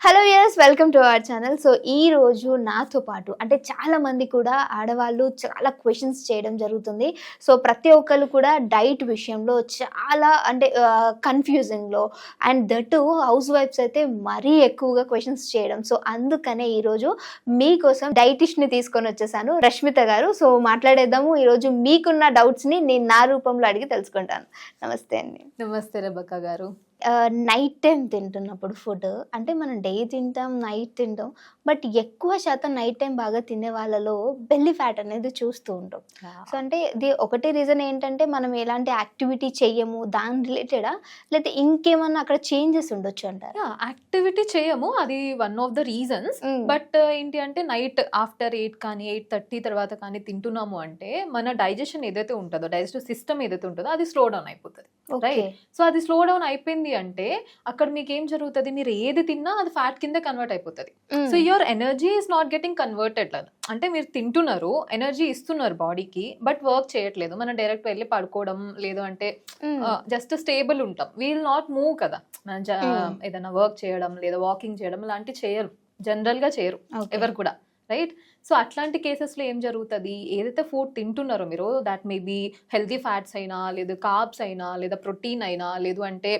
Hello yes welcome to our channel. So ఈ రోజు నాతో పాటు అంటే చాలా మంది కూడా ఆడవాళ్ళు చాలా క్వశ్చన్స్ చేయడం జరుగుతుంది. సో ప్రతి ఒక్కరు కూడా డైట్ విషయంలో చాలా అంటే కన్ఫ్యూజింగ్లో అండ్ దట్ హౌస్ వైఫ్స్ అయితే మరీ ఎక్కువగా క్వశ్చన్స్ చేయడం. సో అందుకనే ఈరోజు మీకోసం డైటిషియన్ని తీసుకొని వచ్చేసాను, రష్మిత గారు. సో మాట్లాడేద్దాము. ఈరోజు మీకున్న డౌట్స్ని నేను నా రూపంలో అడిగి తెలుసుకుంటాను. నమస్తే అండి. నమస్తే రెబక్క గారు. నైట్ టైం తింటున్నప్పుడు ఫుడ్ అంటే మనం డే తింటాం, నైట్ తింటాం, బట్ ఎక్కువ శాతం నైట్ టైం బాగా తినే వాళ్ళలో బెల్లీ ఫ్యాట్ అనేది చూస్తూ ఉంటాం. సో అంటే ఇది ఒకటి రీజన్ ఏంటంటే మనం ఎలాంటి యాక్టివిటీ చెయ్యము దాని రిలేటెడా, లేకపోతే ఇంకేమన్నా అక్కడ చేంజెస్ ఉండొచ్చు అంటారా? యాక్టివిటీ చేయము, అది one of the reasons. But ఏంటి అంటే నైట్ ఆఫ్టర్ 8 కానీ 8:30 తర్వాత కానీ తింటున్నాము అంటే మన డైజెషన్ ఏదైతే ఉంటుందో, డైజెస్టివ్ సిస్టమ్ ఏదైతే ఉంటుందో అది స్లో డౌన్ అయిపోతుంది. రైట్. సో అది స్లో డౌన్ అయిపోయింది అంటే అక్కడ మీకు ఏం జరుగుతుంది, మీరు ఏది తిన్నా అది ఫ్యాట్ కింద కన్వర్ట్ అయిపోతుంది. So your energy is not getting converted. అంటే మీరు తింటున్నారు, ఎనర్జీ ఇస్తున్నారు బాడీకి, బట్ వర్క్ చేయట్లేదు. మనం డైరెక్ట్ వెళ్ళి పడుకోవడం, లేదు అంటే జస్ట్ స్టేబుల్ ఉంటాం, వీల్ నాట్ మూవ్ కదా. మనం ఏదైనా వర్క్ చేయడం లేదా వాకింగ్ చేయడం లాంటివి చేయరు, జనరల్ గా చేయరు ఎవరు కూడా. రైట్. సో అట్లాంటి కేసెస్లో ఏం జరుగుతుంది, ఏదైతే ఫుడ్ తింటున్నారో మీరు, that may be healthy fats అయినా, లేదా కార్బ్స్ అయినా, లేదా ప్రోటీన్ అయినా, లేదు అంటే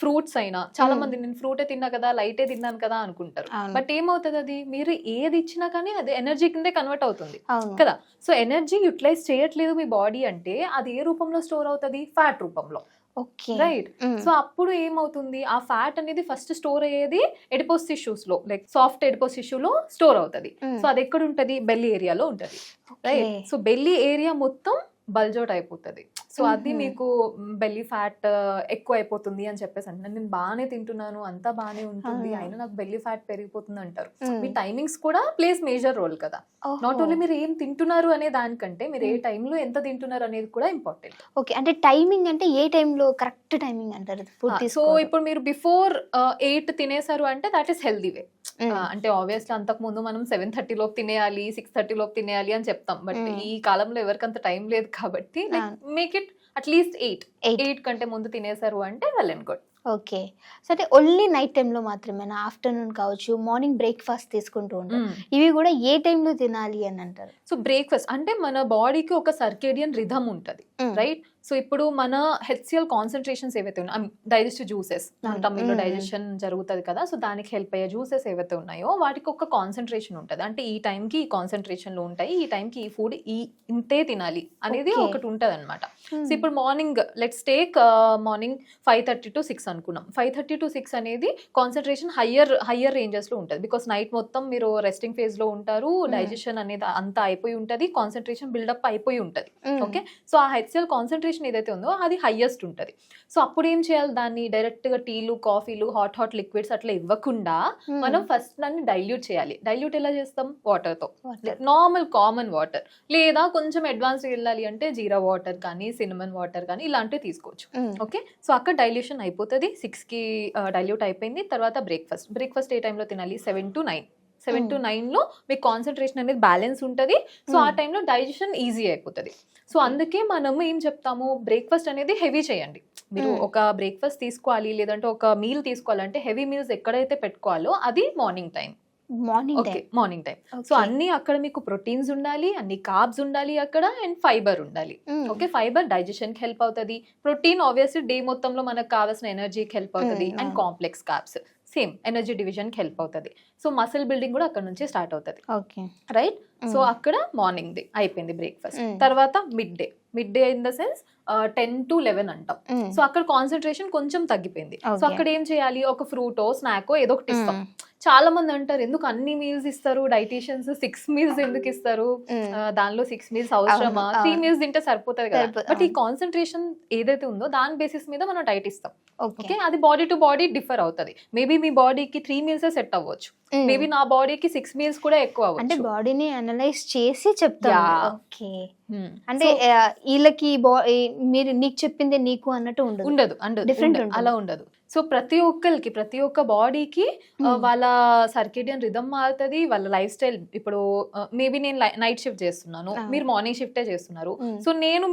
ఫ్రూట్స్ అయినా, చాలా మంది నేను ఫ్రూటే తిన్నా కదా, లైటే తిన్నాను కదా అనుకుంటారు. బట్ ఏమవుతుంది, అది మీరు ఏది ఇచ్చినా కానీ అది ఎనర్జీ కిందే కన్వర్ట్ అవుతుంది కదా. సో ఎనర్జీ యూటిలైజ్ చేయట్లేదు మీ బాడీ అంటే అది ఏ రూపంలో స్టోర్ అవుతుంది, ఫ్యాట్ రూపంలో. రైట్. సో అప్పుడు ఏమవుతుంది, ఆ ఫ్యాట్ అనేది ఫస్ట్ స్టోర్ అయ్యేది ఎడిపోస్ టిష్యూస్ లో, లైక్ సాఫ్ట్ ఎడిపోస్ టిష్యూలో స్టోర్ అవుతుంది. సో అది ఎక్కడ ఉంటది, బెల్లీ ఏరియాలో ఉంటది. రైట్. సో బెల్లీ ఏరియా మొత్తం బల్జౌట్ అయిపోతుంది. సో అది మీకు బెల్లీ ఫ్యాట్ ఎక్కువ అయిపోతుంది అని చెప్పేసి అంటే, నేను బాగానే తింటున్నాను, అంతా బాగానే ఉంటుంది, అయినా నాకు బెల్లీ ఫ్యాట్ పెరిగిపోతుంది అంటారు. మీ టైమింగ్స్ కూడా ప్లేస్ మేజర్ రోల్ కదా. నాట్ ఓన్లీ మీరు ఏం తింటున్నారు అనే దానికంటే మీరు ఏ టైంలో ఎంత తింటున్నారు అనేది కూడా ఇంపార్టెంట్. ఓకే, అంటే టైమింగ్ అంటే ఏ టైంలో కరెక్ట్ టైమింగ్ అంటారు? సో ఇప్పుడు మీరు బిఫోర్ 8 తినేసారు అంటే దాట్ ఈస్ హెల్దీ వే. అంటే ఆబ్వియస్లీ అంతకు ముందు మనం 7:30 లోపు తినేయాలి, 6:30 లోపు తినేయాలి అని చెప్తాం. బట్ ఈ కాలంలో ఎవరికంత టైం లేదు కాబట్టి మేక్ ఇట్ అట్లీస్ట్ 8 కంటే ముందు తినేసారు అంటే well and good. Okay. So అంటే ఓన్లీ నైట్ టైంలో మాత్రమేనా? ఆఫ్టర్నూన్ కావచ్చు, మార్నింగ్ బ్రేక్ఫాస్ట్ తీసుకుంటూ ఉంటాం, ఇవి కూడా ఏ టైంలో తినాలి అని అంటారు? సో బ్రేక్ఫాస్ట్ అంటే మన బాడీకి ఒక సర్కేడియన్ రిథమ్ ఉంటుంది. రైట్. సో ఇప్పుడు మన హెచ్సిఎల్ కాన్సన్ట్రేషన్స్ ఏవైతే ఉన్నాయి, డైజెస్టివ్ జ్యూసెస్, మన టమ్మీలో డైజెషన్ జరుగుతుంది కదా, సో దానికి హెల్ప్ అయ్యే జ్యూసెస్ ఏవైతే ఉన్నాయో వాటికి ఒక కాన్సన్ట్రేషన్ ఉంటుంది. అంటే ఈ టైంకి ఈ కాన్సన్ట్రేషన్లో ఉంటాయి, ఈ టైంకి ఈ ఫుడ్ ఇంతే తినాలి అనేది ఒకటి ఉంటుంది అనమాట. సో ఇప్పుడు morning let's take morning 5:30 to 6 అనుకున్నాం. 5:30 to 6 అనేది కాన్సన్ట్రేషన్ హయ్యర్ రేంజెస్లో ఉంటుంది. బికాస్ నైట్ మొత్తం మీరు రెస్టింగ్ ఫేజ్లో ఉంటారు, డైజెషన్ అనేది అంతా అయిపోయి ఉంటుంది, కాన్సన్ట్రేషన్ బిల్డప్ అయిపోయి ఉంటుంది. ఓకే. సో ఆ హెచ్సిఎల్ కాన్సన్ట్రేషన్ ఏదైతే ఉందో అది హైయెస్ట్ ఉంటుంది. సో అప్పుడు ఏం చేయాలి, దాన్ని డైరెక్ట్ గా టీలు, కాఫీలు, హాట్ లిక్విడ్స్ అట్లా ఇవ్వకుండా మనం ఫస్ట్ దాన్ని డైల్యూట్ చేయాలి. డైల్యూట్ ఎలా చేస్తాం, వాటర్ తో, నార్మల్ కామన్ వాటర్, లేదా కొంచెం అడ్వాన్స్ వెళ్ళాలి అంటే జీరా వాటర్ కానీ, సినమన్ వాటర్ కానీ ఇలాంటివి తీసుకోవచ్చు. ఓకే. సో అక్కడ డైల్యూషన్ అయిపోతుంది. 6కి డైల్యూట్ అయిపోయింది. తర్వాత బ్రేక్ఫాస్ట్ ఏ టైంలో తినాలి, 7 to 9 మీకు కాన్సన్ట్రేషన్ అనేది బ్యాలెన్స్ ఉంటుంది. సో ఆ టైంలో డైజెషన్ ఈజీ అయిపోతుంది. సో అందుకే మనం ఏం చెప్తాము, బ్రేక్ఫాస్ట్ అనేది హెవీ చేయండి. మీరు ఒక బ్రేక్ఫాస్ట్ తీసుకోవాలి, లేదంటే ఒక మీల్ తీసుకోవాలంటే హెవీ మీల్స్ ఎక్కడైతే పెట్టుకోవాలో అది morning time. Morning time. So అన్ని అక్కడ మీకు ప్రోటీన్స్ ఉండాలి, అన్ని కార్బ్స్ ఉండాలి అక్కడ, అండ్ ఫైబర్ ఉండాలి. ఓకే. ఫైబర్ డైజెషన్ కి హెల్ప్ అవుతుంది, ప్రోటీన్ ఆబ్వియస్లీ డే మొత్తంలో మనకు కావాల్సిన ఎనర్జీకి హెల్ప్ అవుతుంది, and complex carbs same energy division కి హెల్ప్ అవుతుంది. సో మసిల్ బిల్డింగ్ కూడా అక్కడ నుంచి స్టార్ట్ అవుతుంది. రైట్. సో అక్కడ మార్నింగ్ డే అయిపోయింది బ్రేక్ఫాస్ట్. తర్వాత mid day in the sense 10 to 11 అంటాం. సో అక్కడ కాన్సన్ట్రేషన్ కొంచెం తగ్గిపోయింది. సో అక్కడ ఏం చేయాలి, ఒక ఫ్రూటో స్నాకో ఏదో ఒకటి ఇస్తాం. చాలా మంది అంటారు, ఎందుకు అన్ని మీల్స్ ఇస్తారు డైటీషియన్స్, 6 మీల్స్ ఎందుకు ఇస్తారు, దానిలో 6 మీల్స్ అవసరమా, 3 మీల్స్ తింటే సరిపోతుంది కదా. బట్ ఈ కాన్సన్ట్రేషన్ ఏదైతే ఉందో దాని బేసిస్ మీద మనం డైట్ ఇస్తాం. ఓకే. అది బాడీ టు బాడీ డిఫర్ అవుతుంది. మేబీ మీ బాడీకి 3 మీల్స్ సెట్ అవ్వచ్చు, మేబీ నా బాడీకి 6 మీల్స్ కూడా ఎక్కువ అవ్వచ్చు. అంటే బాడీని అనలైజ్ చేసి చెప్తా. అంటే వీళ్ళకి మీరు నీకు చెప్పిందే నీకు అన్నట్టు ఉండదు. ఉండదు ఉండదు Different ఉండదు, ఉంటుంది. అలా ఉండదు. సో ప్రతి ఒక్క బాడీకి వాళ్ళ సర్కేడియన్ రిథమ్ మారుతుంది, వాళ్ళ లైఫ్ స్టైల్. ఇప్పుడు మేబీ నేను నైట్ షిఫ్ట్ చేస్తున్నాను, మీరు మార్నింగ్ షిఫ్టే చేస్తున్నారు. సో నేను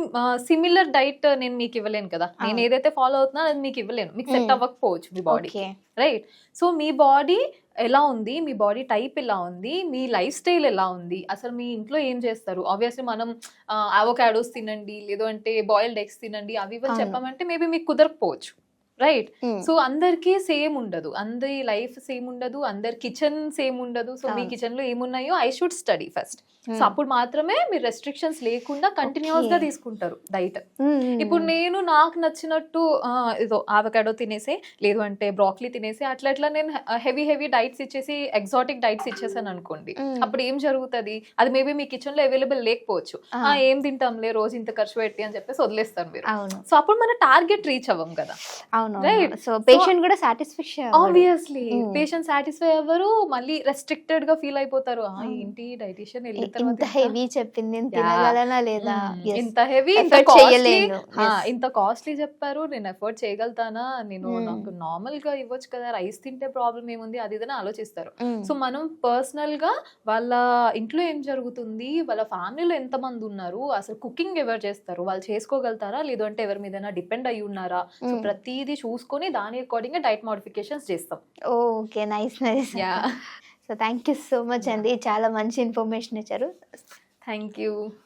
సిమిలర్ డైట్ నేను మీకు ఇవ్వలేను కదా. నేను ఏదైతే ఫాలో అవుతున్నా అది మీకు ఇవ్వలేను, మీకు సెట్ అవ్వకపోవచ్చు మీ బాడీ, రైట్? సో మీ బాడీ ఎలా ఉంది, మీ బాడీ టైప్ ఎలా ఉంది, మీ లైఫ్ స్టైల్ ఎలా ఉంది, అసలు మీ ఇంట్లో ఏం చేస్తారు. ఆబ్వియస్లీ మనం అవకాడోస్ తినండి, లేదు అంటే బాయిల్డ్ ఎగ్స్ తినండి, అవి ఇవని చెప్పామంటే మేబీ మీకు కుదరకపోవచ్చు, రైట్? సో అందరికీ సేమ్ ఉండదు, అందరి లైఫ్ సేమ్ ఉండదు, అందరి కిచెన్ సేమ్ ఉండదు. సో మీ కిచెన్ లో ఏమున్నాయో I should study first. So అప్పుడు మాత్రమే మీరు రెస్ట్రిక్షన్స్ లేకుండా కంటిన్యూస్ గా తీసుకుంటారు డైట్. ఇప్పుడు నేను నాకు నచ్చినట్టు ఏదో ఆవకాడో తినేసి, లేదు అంటే బ్రాక్లీ తినేసి, అట్లా నేను హెవీ డైట్స్ ఇచ్చేసి ఎగ్జాటిక్ డైట్స్ ఇచ్చేసాను అనుకోండి, అప్పుడు ఏం జరుగుతుంది, అది మేబీ మీ కిచెన్ లో అవైలబుల్ లేకపోవచ్చు. ఏం తింటాంలే రోజు ఇంత ఖర్చు పెట్టి అని చెప్పేసి వదిలేస్తారు మీరు. సో అప్పుడు మన టార్గెట్ రీచ్ అవ్వం కదా, రైట్? సో పేషెంట్ కూడా సాటిస్ఫాక్షన్, ఆబ్వియస్లీ పేషెంట్ సాటిస్ఫై అవ్వరు, మళ్ళీ రెస్ట్రిక్టెడ్ గా ఫీల్ అయిపోతారు. ఏంటి డైటీషియన్ వెళ్ళిన ఇంత హెవీ చెప్పింది నేను తినగలనా లేదా, ఇంత హెవీ ఇంత కాస్ట్లీ చెప్పారు, నేను ఎఫర్ట్ చేయగలుగుతానా, నేను నాకు నార్మల్ గా ఇవ్వచ్చు కదా, రైస్ తింటే ప్రాబ్లం ఏముంది, అది ఇదని ఆలోచిస్తారు. సో మనం పర్సనల్ గా వాళ్ళ ఇంట్లో ఏం జరుగుతుంది, వాళ్ళ ఫ్యామిలీలో ఎంత మంది ఉన్నారు, అసలు కుకింగ్ ఎవరు చేస్తారు, వాళ్ళు చేసుకోగలుగుతారా, లేదు అంటే ఎవరి మీద డిపెండ్ అయ్యి ఉన్నారా, సో ప్రతిదీ చూసుకొని దాని అకార్డింగ్ గా డైట్ మోడిఫికేషన్స్ చేస్తాం. Okay, nice. So thank you so much అండి, చాలా మంచి ఇన్ఫర్మేషన్ ఇచ్చారు. Thank you.